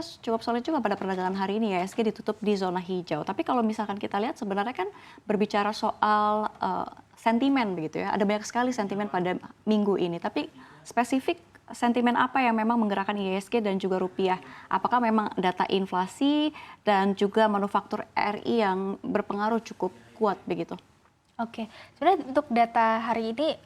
Cukup solid juga pada perdagangan hari ini ya, IHSG ditutup di zona hijau. Tapi kalau misalkan kita lihat sebenarnya kan berbicara soal sentimen begitu ya, ada banyak sekali sentimen pada minggu ini. Tapi spesifik sentimen apa yang memang menggerakkan IHSG dan juga rupiah? Apakah memang data inflasi dan juga manufaktur RI yang berpengaruh cukup kuat begitu? Oke, sebenarnya untuk data hari ini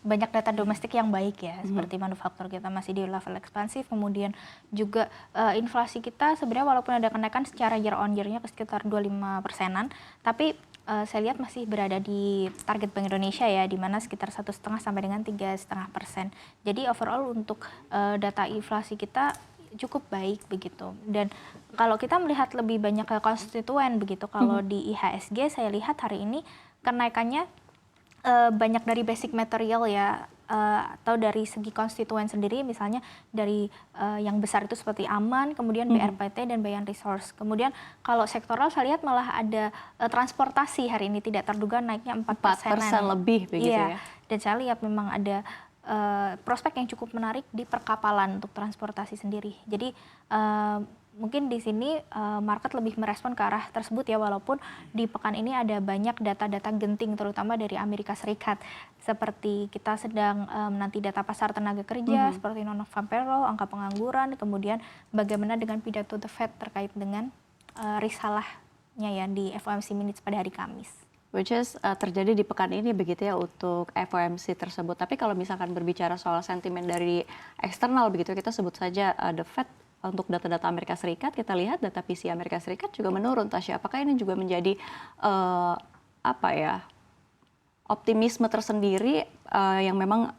banyak data domestik yang baik ya, seperti manufaktur kita masih di level ekspansif, kemudian juga inflasi kita sebenarnya walaupun ada kenaikan secara year on year-nya ke sekitar 25%-an, tapi saya lihat masih berada di target Bank Indonesia ya, di mana sekitar 1,5 sampai dengan 3,5%. Jadi overall untuk data inflasi kita cukup baik begitu. Dan kalau kita melihat lebih banyak ke konstituen begitu, kalau di IHSG saya lihat hari ini kenaikannya banyak dari basic material ya, atau dari segi konstituen sendiri, misalnya dari yang besar itu seperti Aman, kemudian BRPT dan Bayan Resource. Kemudian kalau sektoral saya lihat malah ada transportasi hari ini tidak terduga naiknya 4%-an. Lebih begitu Iya, ya. dan saya lihat memang ada prospek yang cukup menarik di perkapalan untuk transportasi sendiri. Jadi mungkin di sini market lebih merespon ke arah tersebut ya, walaupun di pekan ini ada banyak data-data genting terutama dari Amerika Serikat, seperti kita sedang menanti data pasar tenaga kerja seperti non-farm payroll, angka pengangguran, kemudian bagaimana dengan pidato The Fed terkait dengan risalahnya ya di FOMC Minutes pada hari Kamis. Which is terjadi di pekan ini begitu ya untuk FOMC tersebut. Tapi kalau misalkan berbicara soal sentimen dari eksternal begitu, kita sebut saja The Fed. Untuk data-data Amerika Serikat, kita lihat data PCE Amerika Serikat juga menurun, Tasya. Apakah ini juga menjadi optimisme tersendiri yang memang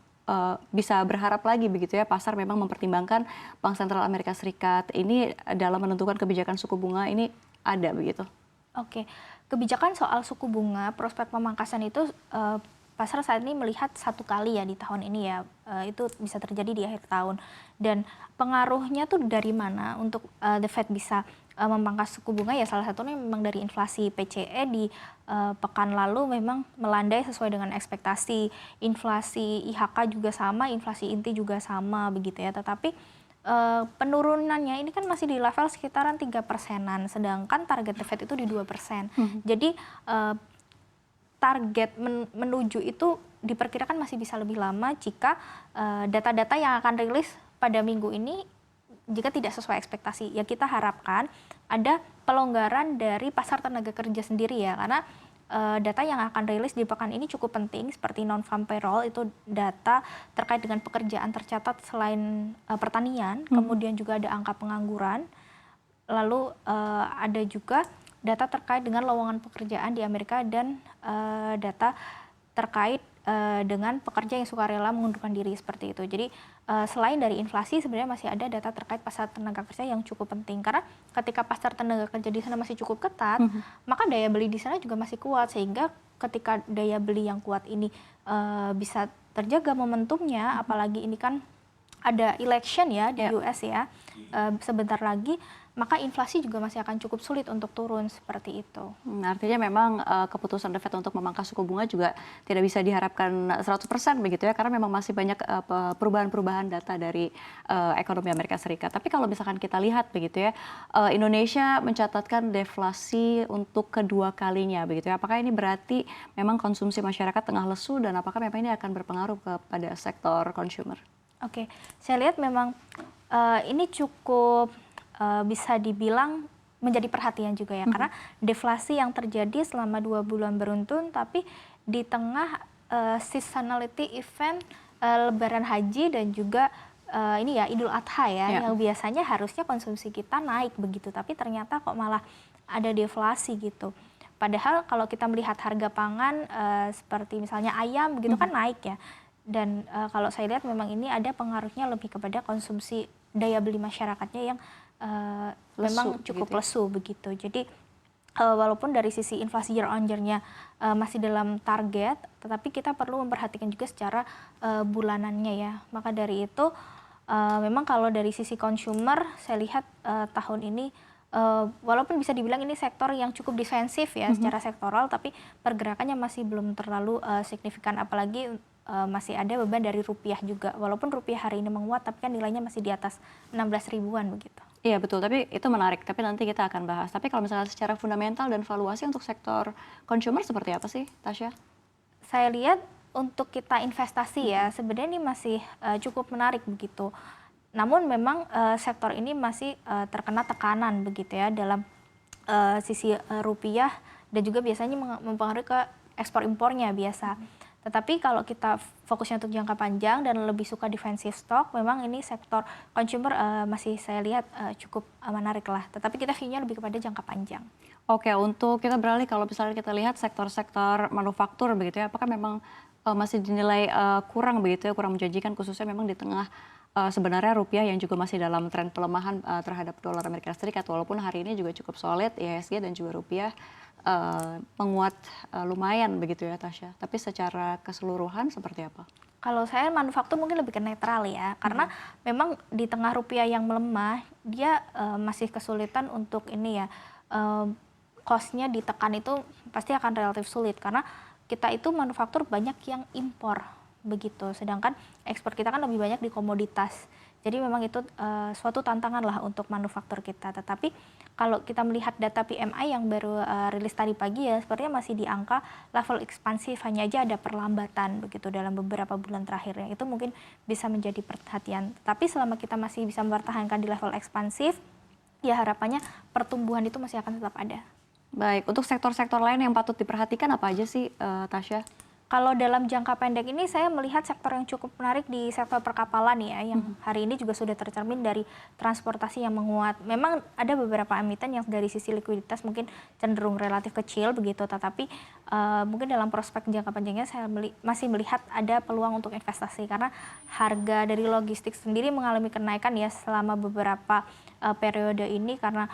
bisa berharap lagi begitu ya, pasar memang mempertimbangkan Bank Sentral Amerika Serikat ini dalam menentukan kebijakan suku bunga ini ada begitu? Oke, kebijakan soal suku bunga, prospek pemangkasan itu pasar saat ini melihat satu kali ya di tahun ini ya, itu bisa terjadi di akhir tahun. Dan pengaruhnya tuh dari mana untuk The Fed bisa memangkas suku bunga ya, salah satunya memang dari inflasi PCE di pekan lalu memang melandai sesuai dengan ekspektasi. Inflasi IHK juga sama, inflasi inti juga sama begitu ya, tetapi penurunannya ini kan masih di level sekitaran 3%-an, sedangkan target The Fed itu di 2%. Jadi target menuju itu diperkirakan masih bisa lebih lama jika data-data yang akan rilis pada minggu ini jika tidak sesuai ekspektasi. Ya kita harapkan ada pelonggaran dari pasar tenaga kerja sendiri ya, karena data yang akan rilis di pekan ini cukup penting, seperti non-farm payroll, itu data terkait dengan pekerjaan tercatat selain pertanian, kemudian juga ada angka pengangguran, lalu ada juga data terkait dengan lowongan pekerjaan di Amerika dan data terkait dengan pekerja yang sukarela mengundurkan diri seperti itu. Jadi selain dari inflasi sebenarnya masih ada data terkait pasar tenaga kerja yang cukup penting, karena ketika pasar tenaga kerja di sana masih cukup ketat, maka daya beli di sana juga masih kuat, sehingga ketika daya beli yang kuat ini bisa terjaga momentumnya, apalagi ini kan ada election ya di US ya sebentar lagi, maka inflasi juga masih akan cukup sulit untuk turun seperti itu. Artinya memang keputusan The Fed untuk memangkas suku bunga juga tidak bisa diharapkan 100% begitu ya, karena memang masih banyak perubahan-perubahan data dari ekonomi Amerika Serikat. Tapi kalau misalkan kita lihat begitu ya, Indonesia mencatatkan deflasi untuk kedua kalinya begitu ya. Apakah ini berarti memang konsumsi masyarakat tengah lesu dan apakah memang ini akan berpengaruh kepada sektor consumer? Oke, saya lihat memang ini cukup bisa dibilang menjadi perhatian juga ya, karena deflasi yang terjadi selama 2 bulan beruntun, tapi di tengah seasonality event Lebaran Haji dan juga ini ya Idul Adha ya, yang biasanya harusnya konsumsi kita naik begitu, tapi ternyata kok malah ada deflasi gitu. Padahal kalau kita melihat harga pangan seperti misalnya ayam begitu kan naik ya. Dan kalau saya lihat memang ini ada pengaruhnya lebih kepada konsumsi daya beli masyarakatnya yang memang cukup lesu begitu. Jadi walaupun dari sisi inflasi year on year-nya masih dalam target, tetapi kita perlu memperhatikan juga secara bulanannya ya. Maka dari itu memang kalau dari sisi consumer saya lihat tahun ini walaupun bisa dibilang ini sektor yang cukup defensif ya secara sektoral, tapi pergerakannya masih belum terlalu signifikan, apalagi masih ada beban dari rupiah juga. Walaupun rupiah hari ini menguat, tapi kan nilainya masih di atas 16 ribuan begitu. Iya betul, tapi itu menarik, tapi nanti kita akan bahas. Tapi kalau misalnya secara fundamental dan valuasi untuk sektor consumer seperti apa sih, Tasya? Saya lihat untuk kita investasi ya, sebenarnya ini masih cukup menarik begitu. Namun memang sektor ini masih terkena tekanan begitu ya dalam sisi rupiah dan juga biasanya mempengaruhi ke ekspor impornya biasa. Tetapi kalau kita fokusnya untuk jangka panjang dan lebih suka defensive stock, memang ini sektor consumer masih saya lihat cukup menarik lah. Tetapi kita view-nya lebih kepada jangka panjang. Oke, untuk kita beralih kalau misalnya kita lihat sektor-sektor manufaktur begitu ya, apakah memang masih dinilai kurang begitu ya, kurang menjanjikan khususnya memang di tengah sebenarnya rupiah yang juga masih dalam tren pelemahan terhadap dolar Amerika Serikat, walaupun hari ini juga cukup solid IHSG dan juga rupiah menguat lumayan begitu ya Tasya. Tapi secara keseluruhan seperti apa? Kalau saya manufaktur mungkin lebih ke netral ya, karena memang di tengah rupiah yang melemah, dia masih kesulitan untuk ini ya, cost-nya ditekan itu pasti akan relatif sulit karena kita itu manufaktur banyak yang impor begitu, sedangkan ekspor kita kan lebih banyak di komoditas. Jadi memang itu suatu tantangan lah untuk manufaktur kita. Tetapi kalau kita melihat data PMI yang baru rilis tadi pagi ya, sepertinya masih di angka level ekspansif, hanya aja ada perlambatan begitu dalam beberapa bulan terakhirnya. Itu mungkin bisa menjadi perhatian. Tapi selama kita masih bisa mempertahankan di level ekspansif, ya harapannya pertumbuhan itu masih akan tetap ada. Baik, untuk sektor-sektor lain yang patut diperhatikan apa aja sih Tasya? Kalau dalam jangka pendek ini saya melihat sektor yang cukup menarik di sektor perkapalan ya, yang hari ini juga sudah tercermin dari transportasi yang menguat. Memang ada beberapa emiten yang dari sisi likuiditas mungkin cenderung relatif kecil begitu, tetapi mungkin dalam prospek jangka panjangnya saya masih melihat ada peluang untuk investasi karena harga dari logistik sendiri mengalami kenaikan ya selama beberapa periode ini karena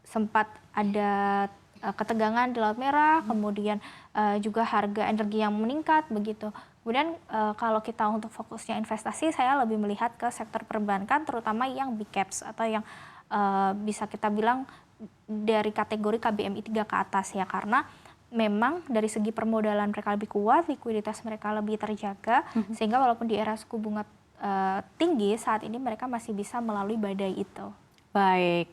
sempat ada ketegangan di Laut Merah, kemudian juga harga energi yang meningkat begitu. Kemudian kalau kita untuk fokusnya investasi, saya lebih melihat ke sektor perbankan, terutama yang big caps atau yang bisa kita bilang dari kategori KBMI 3 ke atas ya, karena memang dari segi permodalan mereka lebih kuat, likuiditas mereka lebih terjaga, sehingga walaupun di era suku bunga tinggi saat ini mereka masih bisa melalui badai itu. Baik.